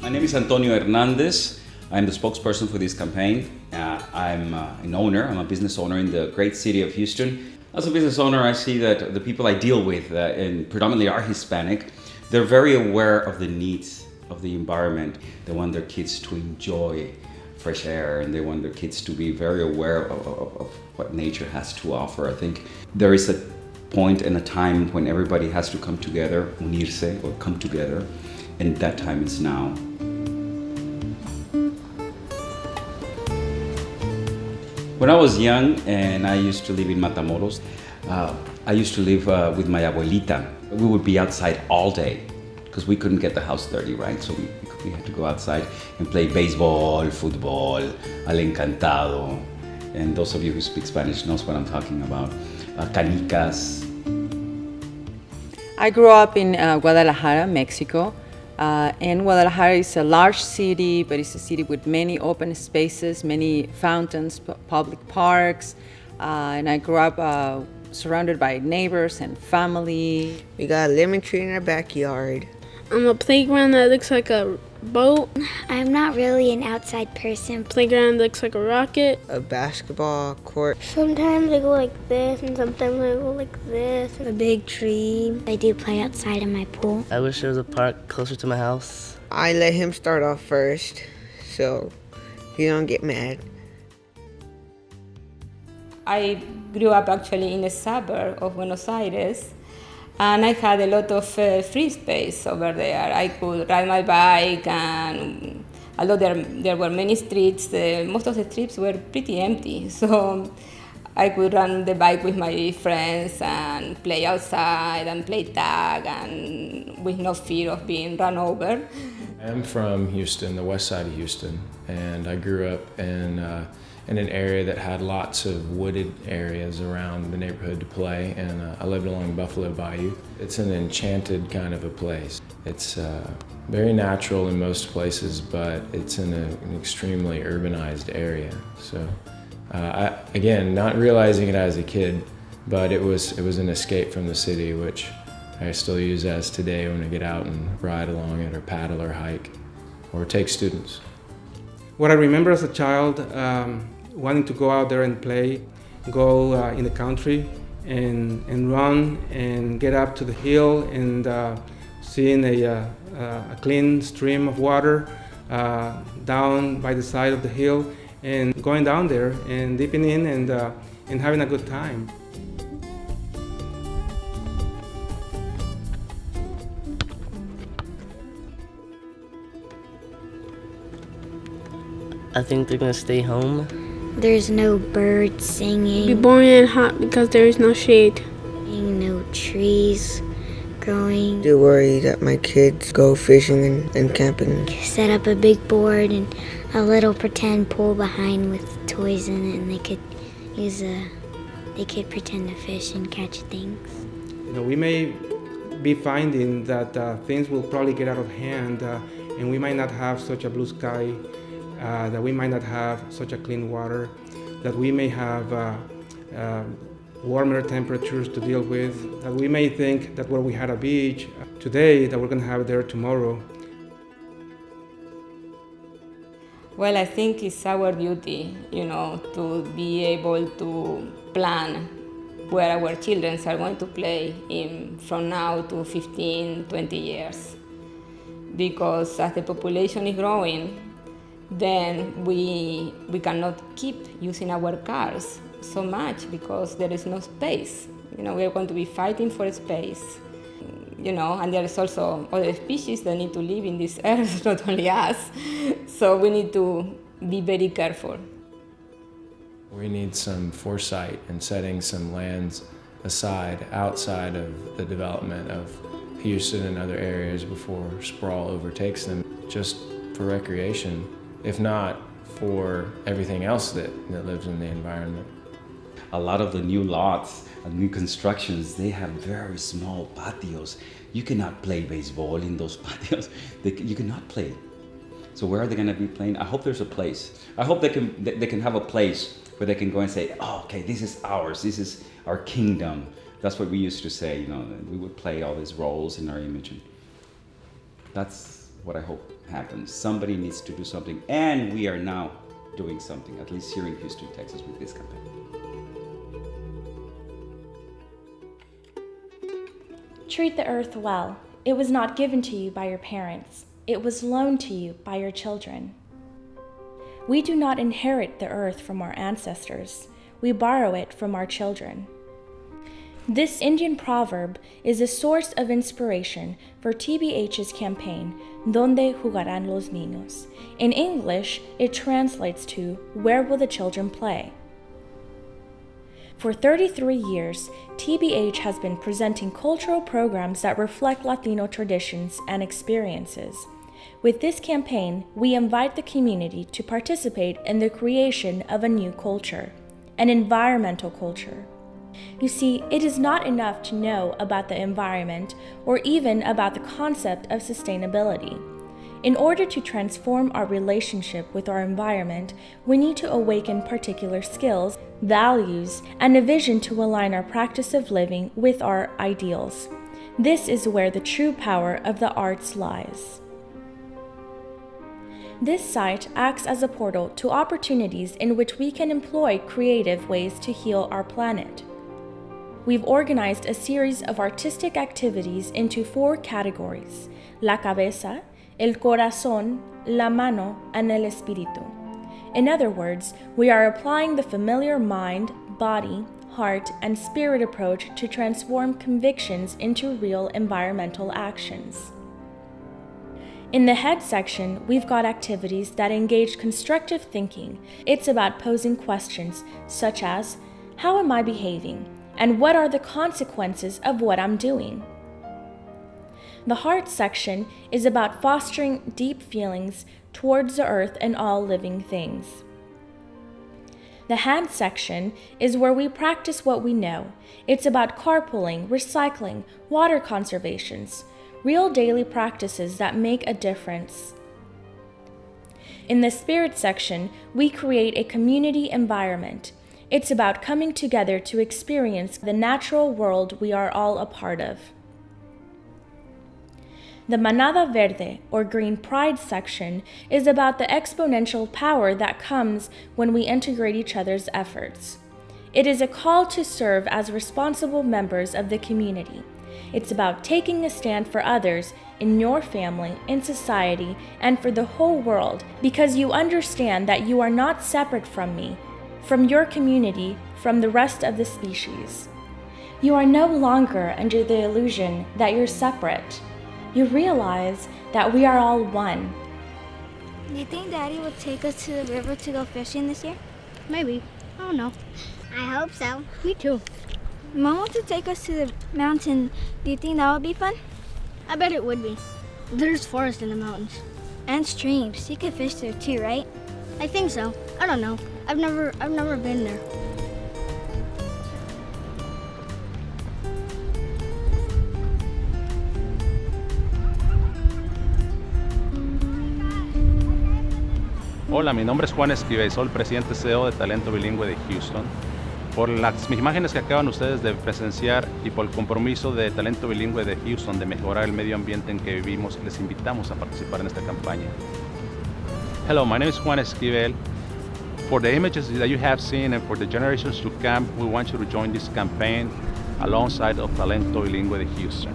My name is Antonio Hernandez. I'm the spokesperson for this campaign. I'm I'm a business owner in the great city of Houston. As a business owner, I see that the people I deal with, and predominantly are Hispanic, they're very aware of the needs of the environment. They want their kids to enjoy fresh air, and they want their kids to be very aware of what nature has to offer. I think there is a point and a time when everybody has to come together, unirse, or come together, and that time is now. When I was young and I used to live in Matamoros, I used to live with my abuelita. We would be outside all day because we couldn't get the house dirty, right? So we had to go outside and play baseball, football, al encantado. And those of you who speak Spanish knows what I'm talking about. Canicas. I grew up in Guadalajara, Mexico. And Guadalajara is a large city, but it's a city with many open spaces, many fountains, public parks. And I grew up surrounded by neighbors and family. We got a lemon tree in our backyard. A playground that looks like a boat. I'm not really an outside person. Playground looks like a rocket. A basketball court. Sometimes I go like this, and sometimes I go like this. A big tree. I do play outside in my pool. I wish there was a park closer to my house. I let him start off first, so he don't get mad. I grew up actually in a suburb of Buenos Aires, and I had a lot of free space over there. I could ride my bike, and although there were many streets, most of the streets were pretty empty. So I could run the bike with my friends and play outside and play tag, and with no fear of being run over. I'm from Houston, the west side of Houston, and I grew up in an area that had lots of wooded areas around the neighborhood to play, and I lived along Buffalo Bayou. It's an enchanted kind of a place. It's very natural in most places, but it's in an extremely urbanized area. So, again, not realizing it as a kid, but it was an escape from the city, which I still use as today when I get out and ride along it, or paddle, or hike, or take students. What I remember as a child, wanting to go out there and play, go in the country and run and get up to the hill and seeing a clean stream of water down by the side of the hill, and going down there and dipping in and having a good time. I think they're gonna stay home. There's no birds singing. Be boring and hot because there is no shade. No trees growing. Do worry that my kids go fishing and camping. Set up a big board and a little pretend pool behind with toys in it, and they could pretend to fish and catch things. You know, we may be finding that things will probably get out of hand, and we might not have such a blue sky, that we might not have such a clean water, that we may have warmer temperatures to deal with, that we may think that where we had a beach today, that we're going to have there tomorrow. Well, I think it's our duty, to be able to plan where our children are going to play from now to 15, 20 years. Because as the population is growing, then we cannot keep using our cars so much because there is no space. We are going to be fighting for space. And there is also other species that need to live in this earth, not only us. So we need to be very careful. We need some foresight in setting some lands aside outside of the development of Houston and other areas before sprawl overtakes them, just for recreation, if not for everything else that lives in the environment. A lot of the new lots and new constructions, they have very small patios. You cannot play baseball in those patios. You cannot play. So where are they going to be playing? I hope there's a place. I hope they can have a place where they can go and say, oh, okay, this is ours. This is our kingdom. That's what we used to say. We would play all these roles in our image. And that's what I hope happens. Somebody needs to do something, and we are now doing something, at least here in Houston, Texas, with this campaign. Treat the earth well. It was not given to you by your parents. It was loaned to you by your children. We do not inherit the earth from our ancestors. We borrow it from our children. This Indian proverb is a source of inspiration for TBH's campaign, Donde jugarán los niños? In English, it translates to, Where will the children play? For 33 years, TBH has been presenting cultural programs that reflect Latino traditions and experiences. With this campaign, we invite the community to participate in the creation of a new culture, an environmental culture. You see, it is not enough to know about the environment or even about the concept of sustainability. In order to transform our relationship with our environment, we need to awaken particular skills, values, and a vision to align our practice of living with our ideals. This is where the true power of the arts lies. This site acts as a portal to opportunities in which we can employ creative ways to heal our planet. We've organized a series of artistic activities into 4 categories: la cabeza, el corazón, la mano, and el espíritu. In other words, we are applying the familiar mind, body, heart, and spirit approach to transform convictions into real environmental actions. In the head section, we've got activities that engage constructive thinking. It's about posing questions such as, how am I behaving? And what are the consequences of what I'm doing? The heart section is about fostering deep feelings towards the earth and all living things. The hand section is where we practice what we know. It's about carpooling, recycling, water conservations, real daily practices that make a difference. In the spirit section, we create a community environment. It's about coming together to experience the natural world we are all a part of. The Manada Verde, or Green Pride section, is about the exponential power that comes when we integrate each other's efforts. It is a call to serve as responsible members of the community. It's about taking a stand for others in your family, in society, and for the whole world, because you understand that you are not separate from me, from your community, from the rest of the species. You are no longer under the illusion that you're separate. You realize that we are all one. Do you think Daddy will take us to the river to go fishing this year? Maybe. I don't know. I hope so. Me too. Mom wants to take us to the mountain. Do you think that would be fun? I bet it would be. There's forest in the mountains. And streams. You could fish there too, right? I think so. I don't know. I've never been there. Hola, mi nombre es Juan Esquivel, soy el presidente CEO de Talento Bilingüe de Houston. Por las imágenes que acaban ustedes de presenciar y por el compromiso de Talento Bilingüe de Houston de mejorar el medio ambiente en que vivimos, les invitamos a participar en esta campaña. Hello, my name is Juan Esquivel. For the images that you have seen and for the generations to come, we want you to join this campaign alongside of Talento Bilingüe de Houston.